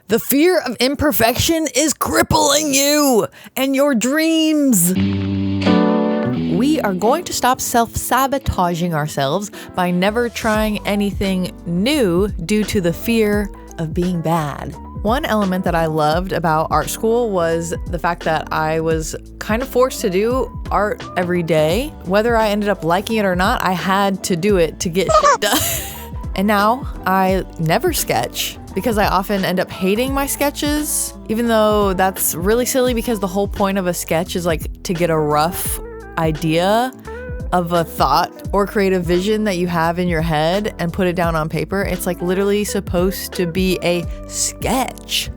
The fear of imperfection is crippling you and your dreams. We are going to stop self-sabotaging ourselves by never trying anything new due to the fear of being bad. One element that I loved about art school was the fact that I was kind of forced to do art every day. Whether I ended up liking it or not, I had to do it to get shit done. And now I never sketch because I often end up hating my sketches, even though that's really silly because the whole point of a sketch is like to get a rough idea of a thought or creative vision that you have in your head and put it down on paper. It's like literally supposed to be a sketch.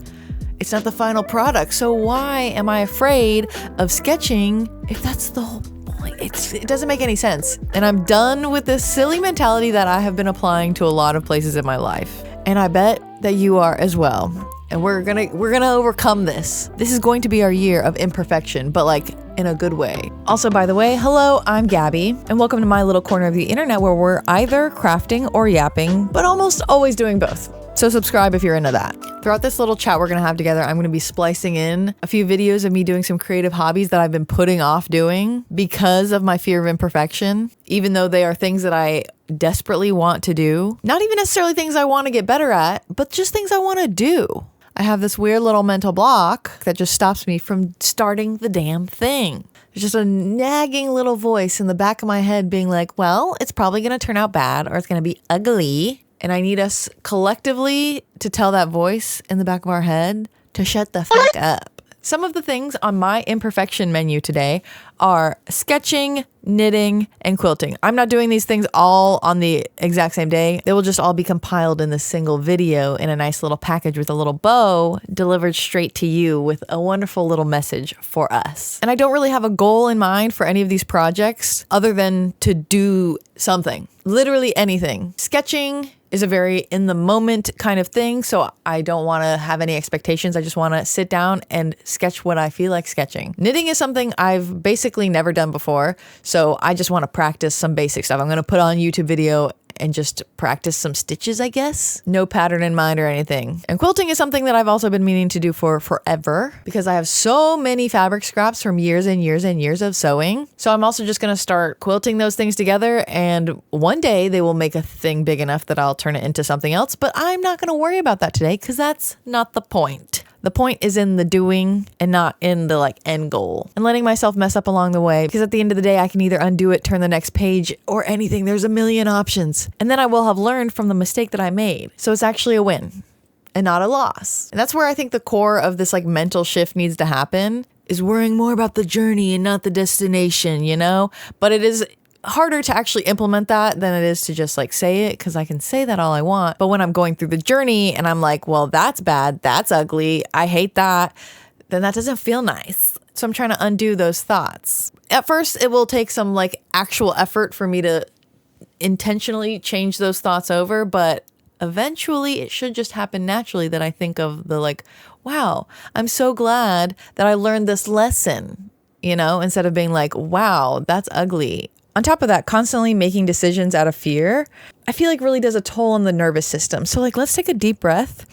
It's not the final product. So why am I afraid of sketching if that's the whole point? It doesn't make any sense. And I'm done with this silly mentality that I have been applying to a lot of places in my life. And I bet that you are as well. And we're gonna overcome this. This is going to be our year of imperfection, but like in a good way. Also, by the way, hello, I'm Gabby, and welcome to my little corner of the internet where we're either crafting or yapping, but almost always doing both. So subscribe if you're into that. Throughout this little chat we're gonna have together, I'm gonna be splicing in a few videos of me doing some creative hobbies that I've been putting off doing because of my fear of imperfection, even though they are things that I desperately want to do. Not even necessarily things I want to get better at, but just things I want to do. I have this weird little mental block that just stops me from starting the damn thing. There's just a nagging little voice in the back of my head being like, well, it's probably going to turn out bad or it's going to be ugly. And I need us collectively to tell that voice in the back of our head to shut the fuck up. Some of the things on my imperfection menu today are sketching, knitting, and quilting. I'm not doing these things all on the exact same day. They will just all be compiled in this single video in a nice little package with a little bow delivered straight to you with a wonderful little message for us. And I don't really have a goal in mind for any of these projects other than to do something. Literally anything. Sketching is a very in the moment kind of thing. So I don't want to have any expectations. I just want to sit down and sketch what I feel like sketching. Knitting is something I've basically never done before. So I just want to practice some basic stuff. I'm going to put on YouTube video and just practice some stitches, I guess. No pattern in mind or anything. And quilting is something that I've also been meaning to do for forever because I have so many fabric scraps from years and years and years of sewing. So I'm also just going to start quilting those things together, and one day they will make a thing big enough that I'll turn it into something else, but I'm not going to worry about that today because that's not the point. The point is in the doing and not in the like end goal and letting myself mess up along the way, because at the end of the day, I can either undo it, turn the next page, or anything. There's a million options. And then I will have learned from the mistake that I made. So it's actually a win and not a loss. And that's where I think the core of this like mental shift needs to happen, is worrying more about the journey and not the destination, you know? But it is harder to actually implement that than it is to just like say it, because I can say that all I want. But when I'm going through the journey and I'm like, well, that's bad, that's ugly, I hate that, then that doesn't feel nice. So I'm trying to undo those thoughts. At first, it will take some like actual effort for me to intentionally change those thoughts over, but eventually it should just happen naturally that I think of the like, wow, I'm so glad that I learned this lesson, you know, instead of being like, wow, that's ugly. On top of that, constantly making decisions out of fear, I feel like really does a toll on the nervous system. So like, let's take a deep breath.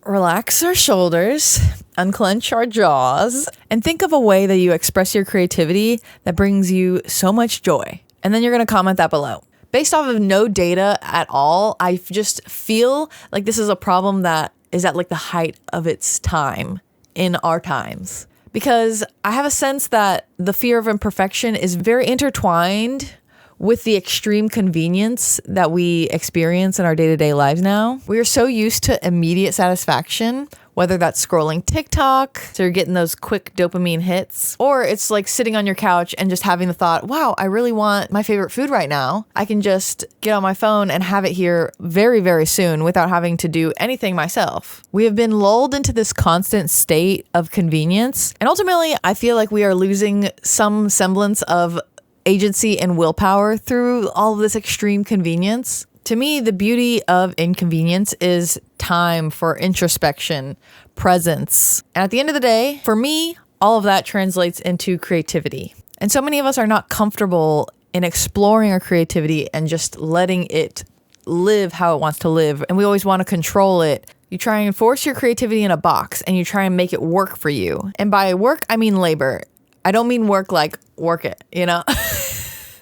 Relax our shoulders, unclench our jaws, and think of a way that you express your creativity that brings you so much joy. And then you're going to comment that below. Based off of no data at all, I just feel like this is a problem that is at like the height of its time in our times. Because I have a sense that the fear of imperfection is very intertwined with the extreme convenience that we experience in our day-to-day lives now. We are so used to immediate satisfaction, whether that's scrolling TikTok, so you're getting those quick dopamine hits, or it's like sitting on your couch and just having the thought, wow, I really want my favorite food right now. I can just get on my phone and have it here very, very soon without having to do anything myself. We have been lulled into this constant state of convenience. And ultimately, I feel like we are losing some semblance of agency and willpower through all of this extreme convenience. To me, the beauty of inconvenience is time for introspection, presence. And at the end of the day, for me, all of that translates into creativity. And so many of us are not comfortable in exploring our creativity and just letting it live how it wants to live, and we always want to control it. You try and force your creativity in a box, and you try and make it work for you. And by work, I mean labor. I don't mean work like work it, you know?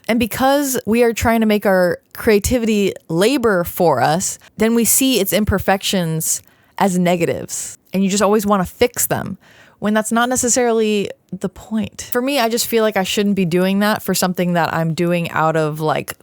And because we are trying to make our creativity labor for us, then we see its imperfections as negatives, and you just always want to fix them, when that's not necessarily the point. For me, I just feel like I shouldn't be doing that for something that I'm doing out of like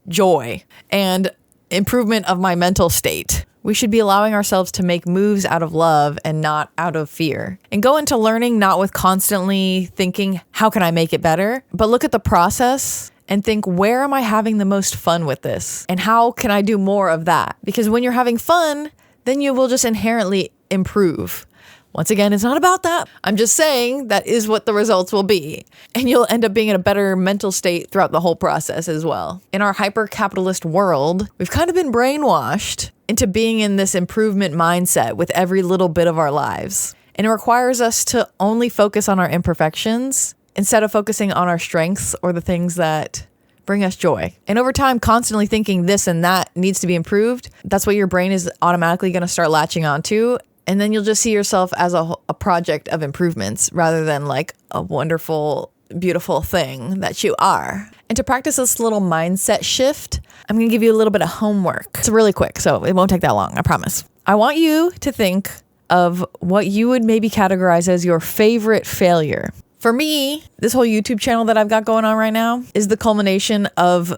joy and improvement of my mental state. We should be allowing ourselves to make moves out of love and not out of fear, and go into learning not with constantly thinking, how can I make it better? But look at the process and think, where am I having the most fun with this? And how can I do more of that? Because when you're having fun, then you will just inherently improve. Once again, it's not about that. I'm just saying that is what the results will be. And you'll end up being in a better mental state throughout the whole process as well. In our hyper-capitalist world, we've kind of been brainwashed into being in this improvement mindset with every little bit of our lives. And it requires us to only focus on our imperfections instead of focusing on our strengths or the things that bring us joy. And over time, constantly thinking this and that needs to be improved, that's what your brain is automatically going to start latching onto. And then you'll just see yourself as a project of improvements rather than like a wonderful, beautiful thing that you are. And to practice this little mindset shift, I'm going to give you a little bit of homework. It's really quick, so it won't take that long, I promise. I want you to think of what you would maybe categorize as your favorite failure. For me, this whole YouTube channel that I've got going on right now is the culmination of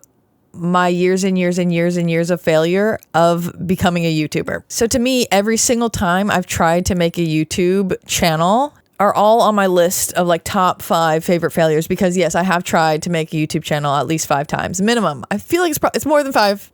my years and years and years and years of failure of becoming a YouTuber. So to me, every single time I've tried to make a YouTube channel are all on my list of like top 5 favorite failures, because yes, I have tried to make a YouTube channel at least 5 times minimum. I feel like it's more than 5,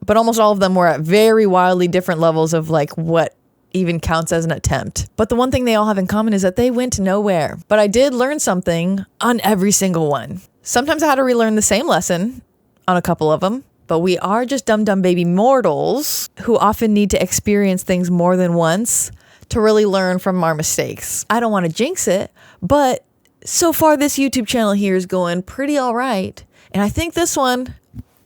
but almost all of them were at very wildly different levels of like what even counts as an attempt. But the one thing they all have in common is that they went nowhere. But I did learn something on every single one. Sometimes I had to relearn the same lesson on a couple of them, but we are just dumb baby mortals who often need to experience things more than once to really learn from our mistakes. I don't want to jinx it, but so far this YouTube channel here is going pretty all right. And I think this one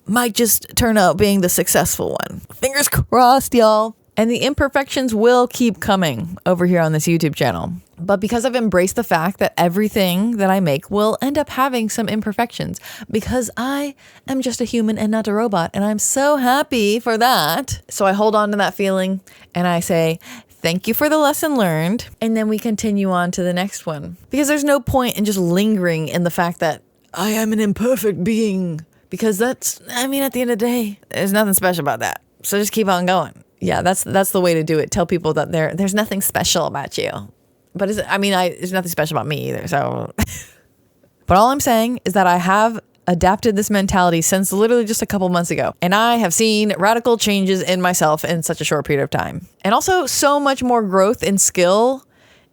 might just turn out being the successful one. Fingers crossed, y'all. And the imperfections will keep coming over here on this YouTube channel. But because I've embraced the fact that everything that I make will end up having some imperfections, because I am just a human and not a robot, and I'm so happy for that. So I hold on to that feeling and I say, thank you for the lesson learned. And then we continue on to the next one. Because there's no point in just lingering in the fact that I am an imperfect being. Because that's, I mean, at the end of the day, there's nothing special about that. So just keep on going. Yeah, that's the way to do it. Tell people that there's nothing special about you. But there's nothing special about me either. So, but all I'm saying is that I have adapted this mentality since literally just a couple months ago. And I have seen radical changes in myself in such a short period of time. And also so much more growth in skill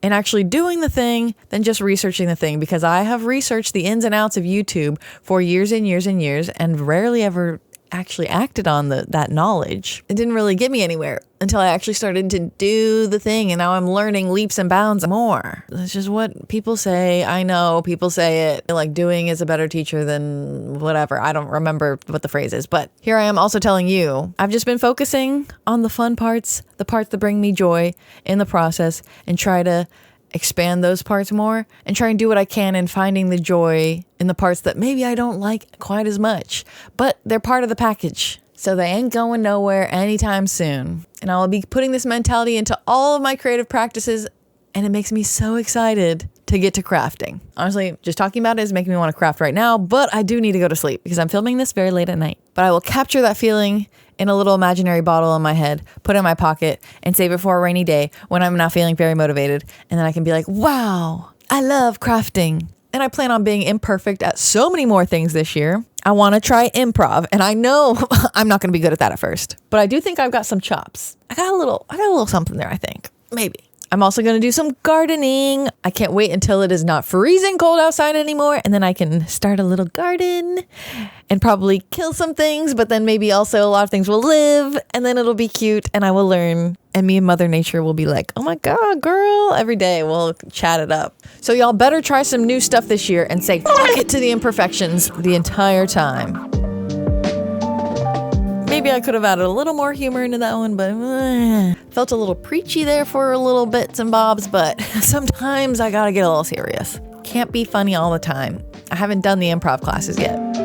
in actually doing the thing than just researching the thing. Because I have researched the ins and outs of YouTube for years and years and years and rarely ever actually acted on that knowledge. It didn't really get me anywhere until I actually started to do the thing, and now I'm learning leaps and bounds more. That's just what people say. I know people say it like doing is a better teacher than whatever. I don't remember what the phrase is, but here I am also telling you, I've just been focusing on the fun parts, the parts that bring me joy in the process, and try to expand those parts more and try and do what I can in finding the joy in the parts that maybe I don't like quite as much, but they're part of the package. So they ain't going nowhere anytime soon. And I will be putting this mentality into all of my creative practices, and it makes me so excited to get to crafting. Honestly, just talking about it is making me want to craft right now, but I do need to go to sleep because I'm filming this very late at night. But I will capture that feeling in a little imaginary bottle in my head, put it in my pocket, and save it for a rainy day when I'm not feeling very motivated. And then I can be like, wow, I love crafting. And I plan on being imperfect at so many more things this year. I want to try improv, and I know I'm not going to be good at that at first, but I do think I've got some chops. I got a little something there, I think. Maybe. I'm also going to do some gardening. I can't wait until it is not freezing cold outside anymore, and then I can start a little garden and probably kill some things, but then maybe also a lot of things will live, and then it'll be cute, and I will learn, and me and Mother Nature will be like, oh my God, girl, every day we'll chat it up. So y'all better try some new stuff this year and say fuck it to the imperfections the entire time. Maybe I could have added a little more humor into that one, but felt a little preachy there for a little bits and bobs, but sometimes I gotta get a little serious. Can't be funny all the time. I haven't done the improv classes yet.